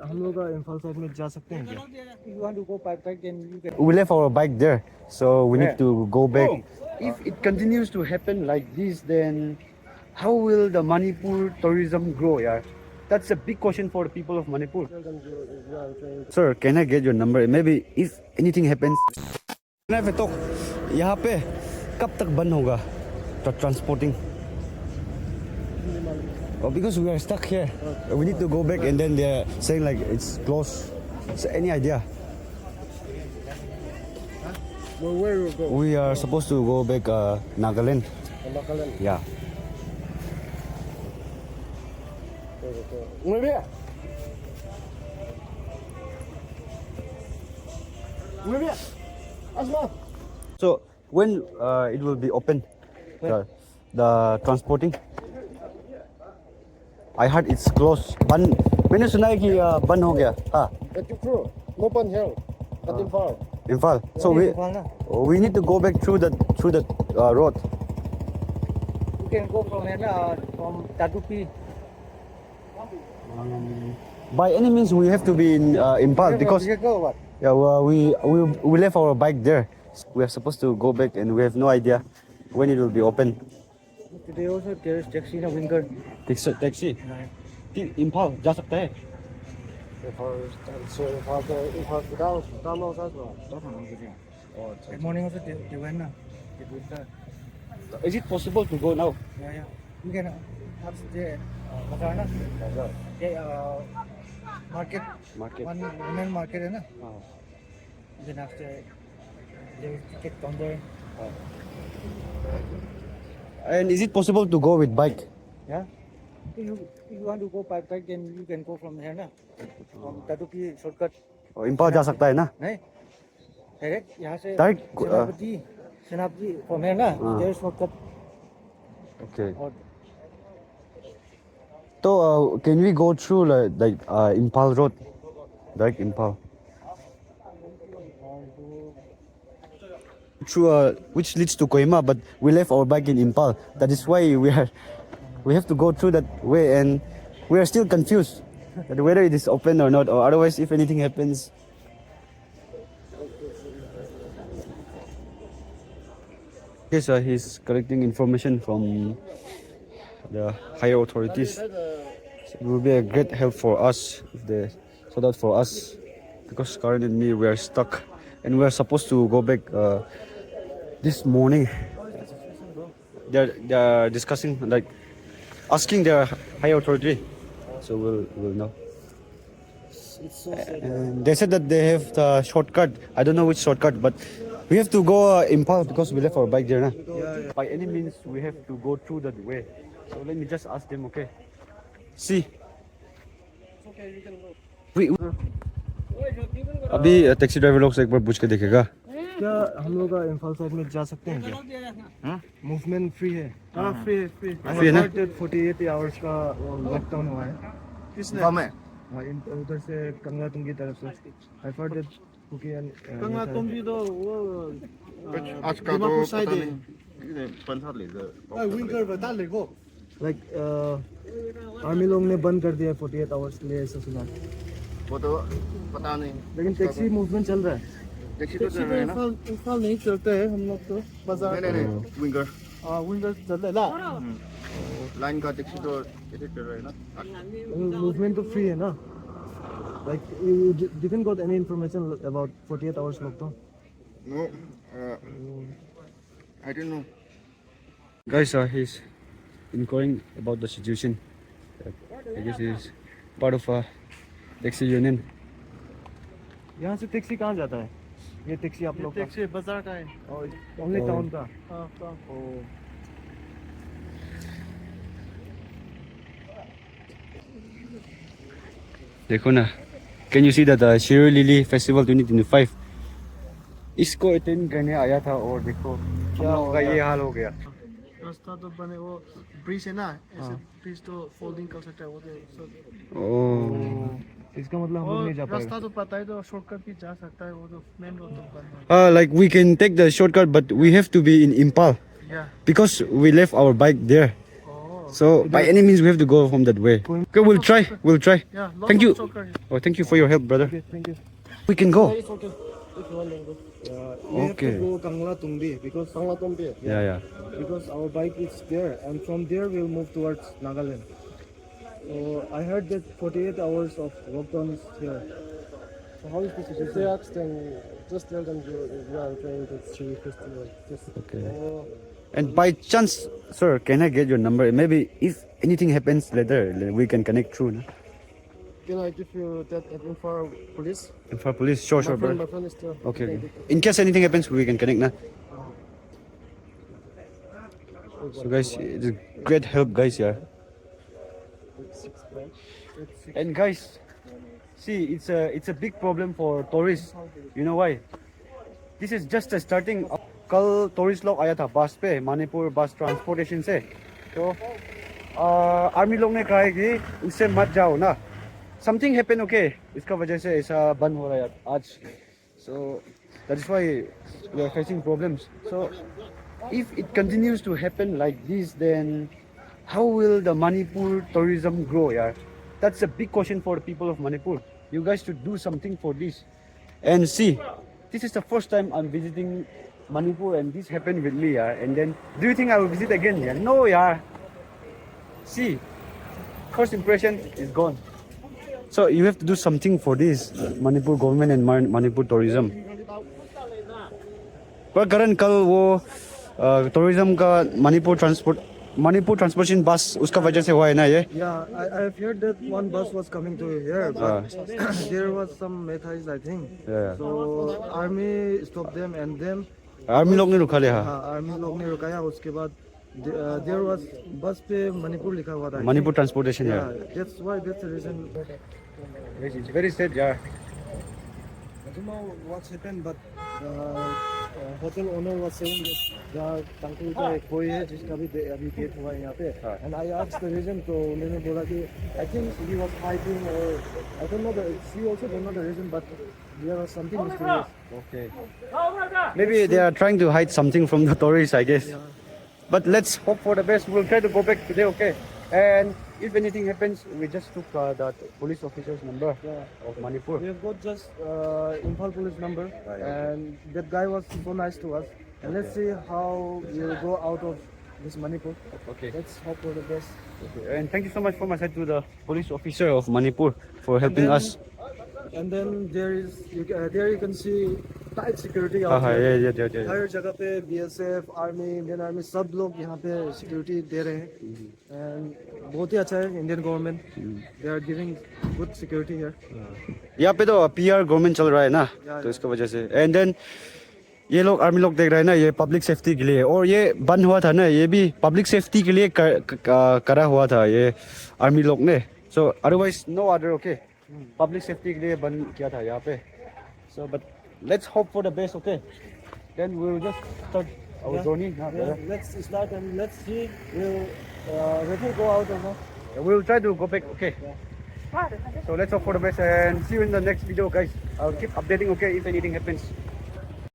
हम लोग इम्फाल साइड में जा सकते हैं क्या? You want to go by bike, then you can. We left our bike there, so we Where? need to go back. Oh, if it continues to happen like this, then how will the Manipur tourism grow? Yeah, that's a big question for the people of Manipur. Sir, can I get your number? Maybe if anything happens. तो यहाँ पे कब तक बंद होगा transporting? Oh, because we are stuck here. We need to go back, and then they're saying like it's closed. So any idea? Well, where will go? We are supposed to go back Nagaland. Nagaland. Yeah. Maybe. Maybe. Asma. So when it will be open, the transporting? I heard it's closed. बंद मैंने सुना है कि बंद हो गया. हाँ. But you through. No pan here. At Imphal. Imphal. So we need to go back through the road. You can go from here, from Tatupi. By any means, we have to be in Imphal because What? yeah, well, we left our bike there. We are supposed to go back, and we have no idea when it will be open. Today also there is taxi in winter. Taxi. Imphal जा सकता है. Imphal down Morning also they went now. Is it possible to go now? Yeah. You can ask the bazaar na. Market. One women market है ना. You can ask there is ticket counter. And is it possible to go with bike? Yeah. If you want to go by bike, then you can go from here na. From Tatupi shortcut. Imphal जा सकता है ना? नहीं. Direct यहाँ से Direct, सेनापति from here ना. There is shortcut. Okay. और So can we go through like Imphal Road? Direct Imphal. Through which leads to Kohima, but we left our bike in Imphal. That is why we have to go through that way, and we are still confused that whether it is open or not, or otherwise if anything happens. Okay, so he's collecting information from the higher authorities. So it will be a great help for us if they sort out for us, because Karen and me, we are stuck, and we are supposed to go back this morning. They're discussing, like asking their higher authority, so we'll know. And they said that they have the shortcut. I don't know which shortcut, but we have to go Imphal because we left our bike there. Yeah. By any means, we have to go through that way. So let me just ask them, okay? See. Okay, you can go. अभी taxi driver लोग से एक बार पूछ के देखेगा. क्या हम लोग इम्फाल साइड में जा सकते हैं क्या? मूवमेंट फ्री है. हाँ फ्री है. Free है ना? 48 आवर्स का लॉकडाउन हुआ है. किसने? उधर से कंगला तुंगी तरफ से. I heard that कंगला तुंगी तो वो आज का तो पता नहीं पंचायत ले जाए विंकर बता ले को. लाइक आर्मी लोग ने बंद कर दिया 48 आवर्स के लिए, ऐसा सुना. वो तो पता नहीं, लेकिन टैक्सी मूवमेंट चल रहा है. टैक्सी तो चल रहा है ना. इंफाल नहीं चलते हैं हम लोग तो बाजार. नहीं विंगर विंगर चलते ला. लाइन का टैक्सी तो इधर चल रहा है ना. मूवमेंट तो फ्री है ना. Like you didn't got any information about 48 hours lockdown? No, I don't know. Guys, he's inquiring about the situation. I guess he's part of a taxi union. यहाँ से टैक्सी कहाँ जाता है? ये टैक्सी आप लोग का? टैक्सी बाजार का है. ओनली टाउन का? हाँ टाउन. देखो ना. Can you see that Shiro Lily Festival 2025? इसको अटेंड करने आया था और देखो क्या होगा, ये हाल हो गया. रास्ता तो बने वो ब्रिज है ना. ऐसे ब्रिज तो फोल्डिंग कर सकता है वो तो. Oh. इसका मतलब हम लोग नहीं जा पाएंगे. रास्ता तो पता है तो शॉर्टकट भी जा सकता है. वो तो मेन रोड तो बंद है. Like we can take the shortcut, but we have to be in Imphal Yeah. because we left our bike there. Oh. So by any means we have to go from that way. Okay, we'll try. We'll try. Yeah, Thank you. Oh, thank you for your help, brother. Okay, thank you. We can go. It's okay. If you want to go. We have Okay. to go Kangla Tumbi because Yeah. because our bike is there, and from there we'll move towards Nagaland. So I heard that 48 hours of lockdown is here. So how is the situation? If they ask, then just tell them you are trying to see festival. Okay. And by chance, sir, can I get your number? Maybe if anything happens later, we can connect through. No? Can I give you that info police? And for police, sure, brother. My friend is there. Okay. In case anything happens, we can connect. Na? So guys, it's a great help, guys. Yeah. And guys, see, it's a big problem for tourists. You know why? This is just a starting. कल tourist लोग आया था बस पे, मणिपुर बस transportation से, तो army लोग ने कहा है कि उससे मत जाओ ना, समथिंग हैपन ओके, इसका वजह से ऐसा बंद हो रहा है आज. So that is why we are facing problems. So if it continues to happen like this, then how will the Manipur tourism grow? Yeah, that's a big question for the people of Manipur. You guys should do something for this. And see, this is the first time I'm visiting Manipur and this happened with me. Yeah, and then do you think I will visit again? Yeah, no, yeah. See, first impression is gone. So you have to do something for this Manipur government and Manipur tourism. पर करण कल वो tourism का Manipur transportation bus उसका वजह से हुआ है ना ये. Yeah, I have heard that one bus was coming to here, but there was some methods, I think. Yeah. So army stopped them, and then army लोग ने रुका लिया. आर्मी लोग ने रुकाया. उसके बाद there was bus पे मणिपुर लिखा हुआ था. Manipur transportation. Yeah, that's the reason. It's very sad. Yeah. I don't know what's happened, but hotel owner was saying that तांके का कोई है जिसका भी अभी डेथ हुआ है यहाँ पे. And I asked the reason, तो उन्होंने बोला कि I think he was fighting, or I don't know she also don't know the reason, but there was something mysterious. Okay. Maybe they are trying to hide something from the tourists, I guess. Yeah. But let's hope for the best. We'll try to go back today, okay? And if anything happens, we just took that police officer's number of Manipur. We have got just Imphal police number, and that guy was so nice to us. And let's see how we'll go out of this Manipur. Okay. Let's hope for the best. And thank you so much from my side to the police officer of Manipur for helping us. And then there you can see tight security out here. Yeah. हर जगह पे BSF, Army, Indian Army सब लोग यहाँ पे security दे रहे हैं. And बहुत ही अच्छा है Indian government. They are giving good security here. यहाँ पे तो PR गवर्नमेंट चल रहा है ना, तो इसका वजह से. एंड देन ये लोग आर्मी लोग देख रहे हैं ना, ये पब्लिक सेफ्टी के लिए. और ये बंद हुआ था ना, ये भी पब्लिक सेफ्टी के लिए करा हुआ था ये आर्मी लोग ने. So otherwise no other. Okay, public safety के लिए बंद किया था यहाँ पे. So but let's hope for the best. Okay, then we will just start our journey. Let's start and let's see. We'll go out or not. We will try to go back. Okay. So let's hope for the best and see you in the next video, guys. I'll keep updating, okay, if anything happens.